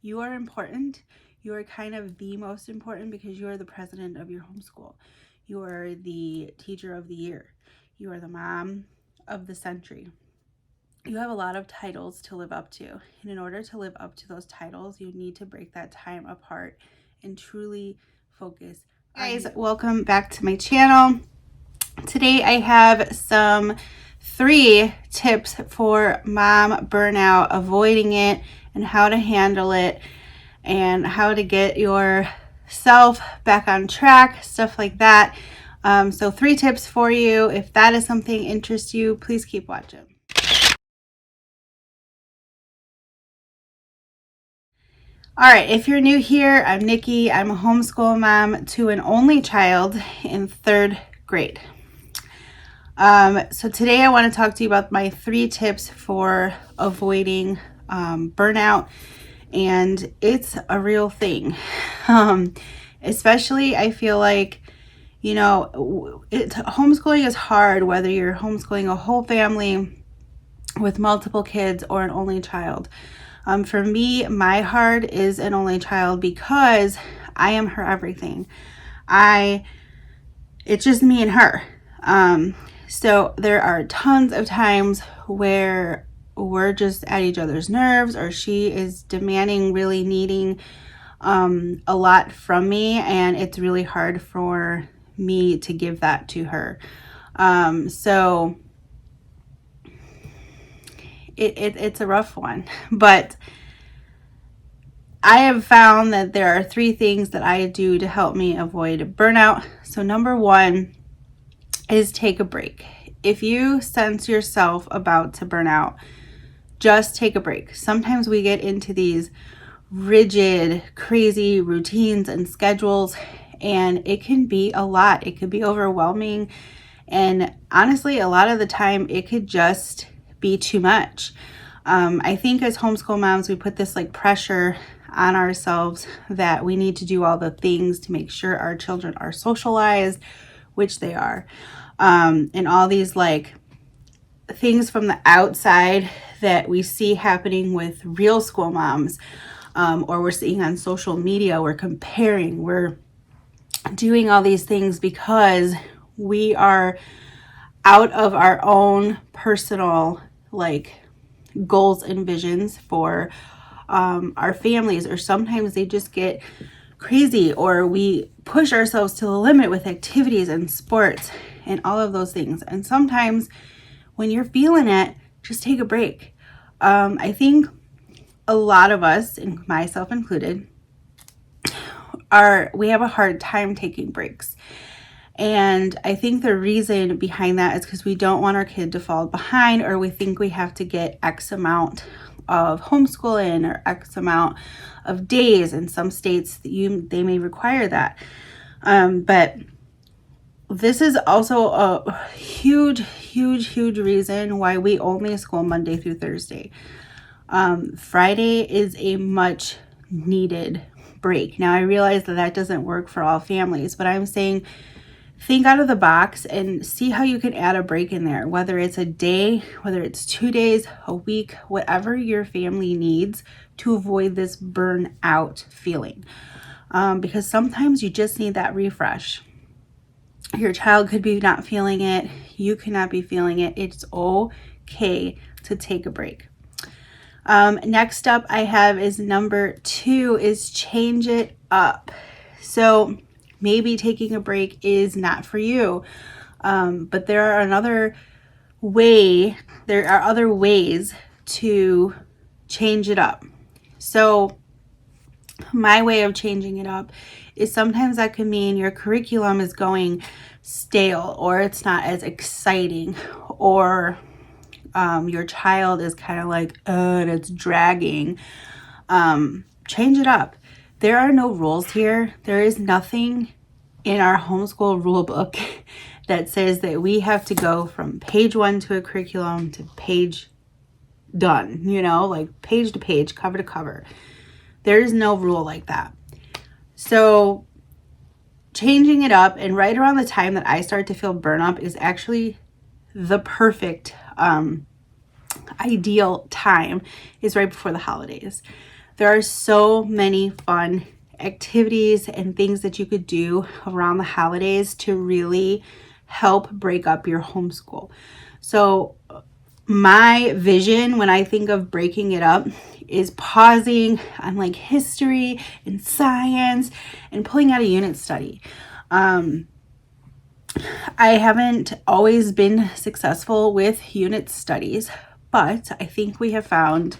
You are important. You are kind of the most important because you are the president of your homeschool. You are the teacher of the year. You are the mom of the century. You have a lot of titles to live up to. And in order to live up to those titles, you need to break that time apart and truly focus. Guys, welcome back to my channel. Today I have 3 tips for mom burnout, avoiding it, and how to handle it, and how to get yourself back on track, stuff like that. So 3 tips for you. If that is something interests you, please keep watching. All right, if you're new here, I'm Nikki. I'm a homeschool mom to an only child in 3rd grade. So today I want to talk to you about my 3 tips for avoiding burnout, and it's a real thing. Especially I feel like, homeschooling is hard, whether you're homeschooling a whole family with multiple kids or an only child. For me, my heart is an only child because I am her everything. It's just me and her. So there are tons of times where we're just at each other's nerves, or she is demanding, really needing a lot from me, and it's really hard for me to give that to her. So it's a rough one, but I have found that there are 3 things that I do to help me avoid burnout. So number 1 is take a break. If you sense yourself about to burn out, just take a break. Sometimes we get into these rigid, crazy routines and schedules, and it can be a lot. It could be overwhelming. And honestly, a lot of the time it could just be too much. I think as homeschool moms, we put this pressure on ourselves that we need to do all the things to make sure our children are socialized, which they are. And all these things from the outside that we see happening with real school moms, or we're seeing on social media. We're comparing, we're doing all these things because we are out of our own personal goals and visions for our families, or sometimes they just get crazy, or we push ourselves to the limit with activities and sports and all of those things. And sometimes when you're feeling it, just take a break. I think a lot of us, and myself included, we have a hard time taking breaks. And I think the reason behind that is because we don't want our kid to fall behind, or we think we have to get X amount of homeschool in, or X amount of days. In some states, they may require that. But this is also a huge reason why we only school Monday through Thursday. Friday is a much needed break. Now, I realize that doesn't work for all families, but I'm saying think out of the box and see how you can add a break in there, whether it's a day, whether it's 2 days, a week, whatever your family needs to avoid this burnout feeling. Because sometimes you just need that refresh. Your child could be not feeling it. You could not be feeling it. It's okay to take a break. Next up I have is number 2 is change it up. So maybe taking a break is not for you, but there are other ways to change it up. So my way of changing it up is sometimes that can mean your curriculum is going stale, or it's not as exciting, or your child is kind of and it's dragging. Change it up. There are no rules here. There is nothing in our homeschool rule book that says that we have to go from page 1 to a curriculum to page done, page to page, cover to cover. There is no rule like that. So changing it up, and right around the time that I start to feel burnout is actually the perfect ideal time, is right before the holidays. There are so many fun activities and things that you could do around the holidays to really help break up your homeschool. So my vision when I think of breaking it up is pausing on like history and science and pulling out a unit study. I haven't always been successful with unit studies, but I think we have found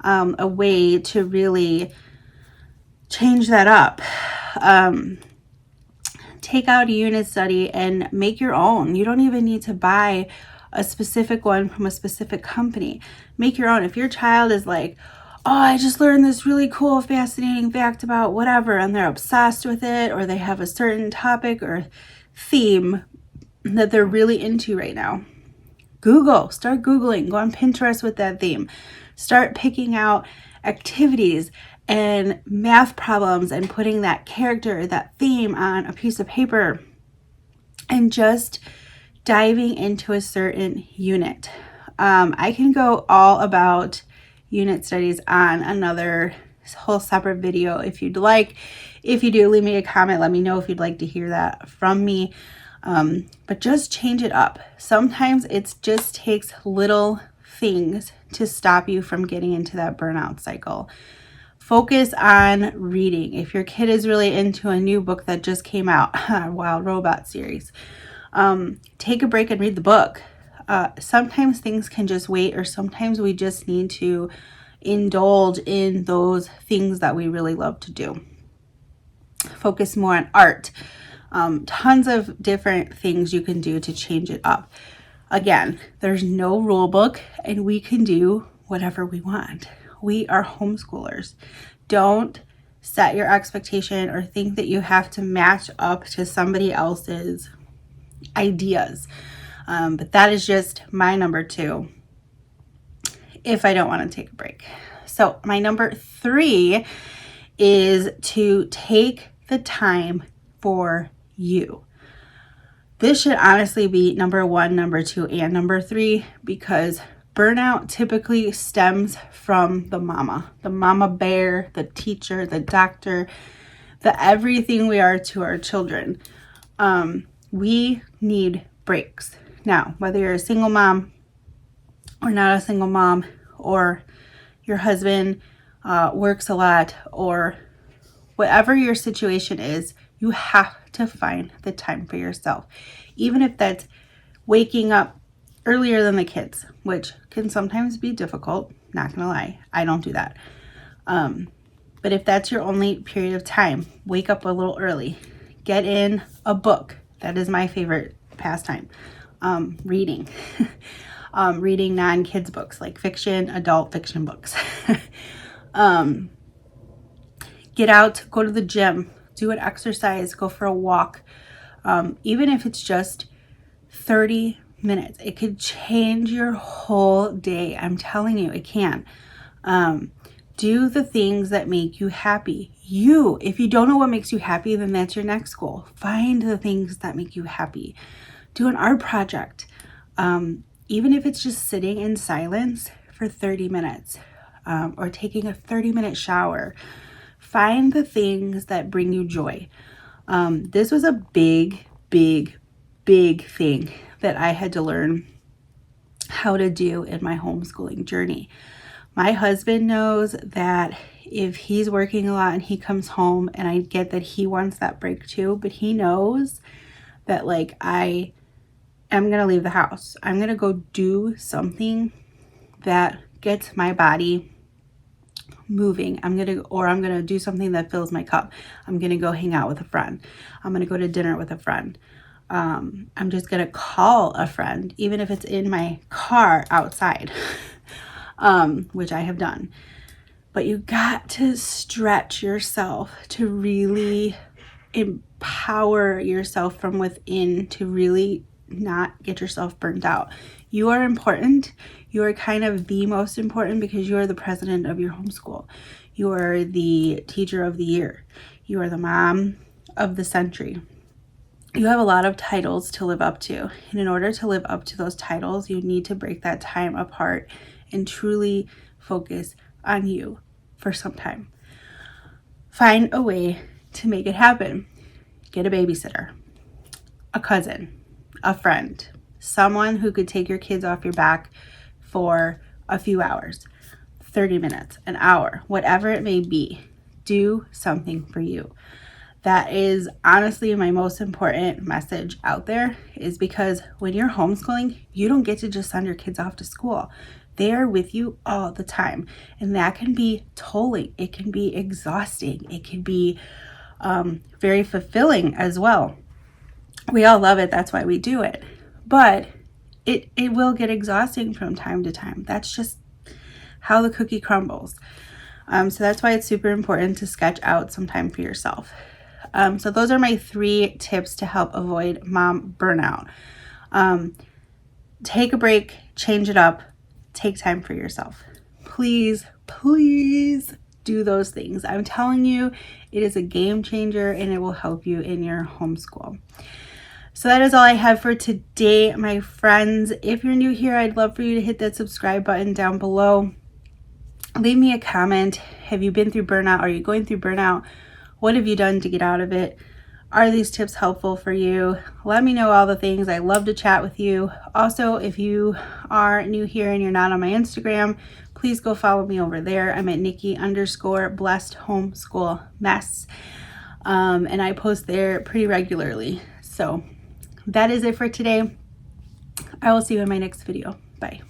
a way to really change that up. Take out a unit study and make your own. You don't even need to buy a specific one from a specific company. Make your own. If your child is like, oh, I just learned this really cool, fascinating fact about whatever, and they're obsessed with it, or they have a certain topic or theme that they're really into right now, start Googling, go on Pinterest with that theme. Start picking out activities and math problems and putting that character, that theme on a piece of paper and just diving into a certain unit. I can go all about unit studies on another whole separate video if you'd like. If you do, leave me a comment. Let me know if you'd like to hear that from me. But just change it up. Sometimes it just takes little things to stop you from getting into that burnout cycle. Focus on reading. If your kid is really into a new book that just came out, Wild Robot series, take a break and read the book. Sometimes things can just wait, or sometimes we just need to indulge in those things that we really love to do. Focus more on art. Tons of different things you can do to change it up. Again, there's no rule book and we can do whatever we want. We are homeschoolers. Don't set your expectation or think that you have to match up to somebody else's ideas. But that is just my number 2 if I don't want to take a break. So my number 3 is to take the time for you. This should honestly be number 1, number 2, and number 3, because burnout typically stems from the mama bear, the teacher, the doctor, the everything we are to our children. We need breaks. Now, whether you're a single mom or not a single mom, or your husband works a lot, or whatever your situation is, you have to find the time for yourself. Even if that's waking up earlier than the kids, which can sometimes be difficult, not gonna lie, I don't do that. But if that's your only period of time, wake up a little early. Get in a book. That is my favorite pastime. Reading. Reading non-kids books, like fiction, adult fiction books. Get out, go to the gym, do an exercise, go for a walk. Even if it's just 30 minutes, it could change your whole day. I'm telling you, it can. Do the things that make you happy. If you don't know what makes you happy, then that's your next goal. Find the things that make you happy. Do an art project. Even if it's just sitting in silence for 30 minutes, or taking a 30-minute shower. Find the things that bring you joy. This was a big thing that I had to learn how to do in my homeschooling journey. My husband knows that if he's working a lot and he comes home, and I get that he wants that break too, but he knows that like I am going to leave the house. I'm going to go do something that gets my body moving. I'm going to do something that fills my cup. I'm going to go hang out with a friend. I'm going to go to dinner with a friend. I'm just going to call a friend, even if it's in my car outside, which I have done. But you got to stretch yourself to really empower yourself from within to really not get yourself burnt out. You are important. You are kind of the most important because you are the president of your homeschool. You are the teacher of the year. You are the mom of the century. You have a lot of titles to live up to. And in order to live up to those titles, you need to break that time apart and truly focus on you. for some time. Find a way to make it happen. Get a babysitter, a cousin, a friend, someone who could take your kids off your back for a few hours, 30 minutes, an hour, whatever it may be. Do something for you. That is honestly my most important message out there, is because when you're homeschooling, you don't get to just send your kids off to school. They are with you all the time, and that can be tolling. It can be exhausting. It can be very fulfilling as well. We all love it. That's why we do it. But it will get exhausting from time to time. That's just how the cookie crumbles. So that's why it's super important to sketch out some time for yourself. So those are my 3 tips to help avoid mom burnout. Take a break, change it up, take time for yourself. Please, please do those things. I'm telling you, it is a game changer and it will help you in your homeschool. So that is all I have for today, my friends. If you're new here, I'd love for you to hit that subscribe button down below. Leave me a comment. Have you been through burnout? Are you going through burnout? What have you done to get out of it? Are these tips helpful for you? Let me know all the things. I love to chat with you. Also, if you are new here and you're not on my Instagram, please go follow me over there. I'm at Nickie_blessed homeschool mess. And I post there pretty regularly. So that is it for today. I will see you in my next video. Bye.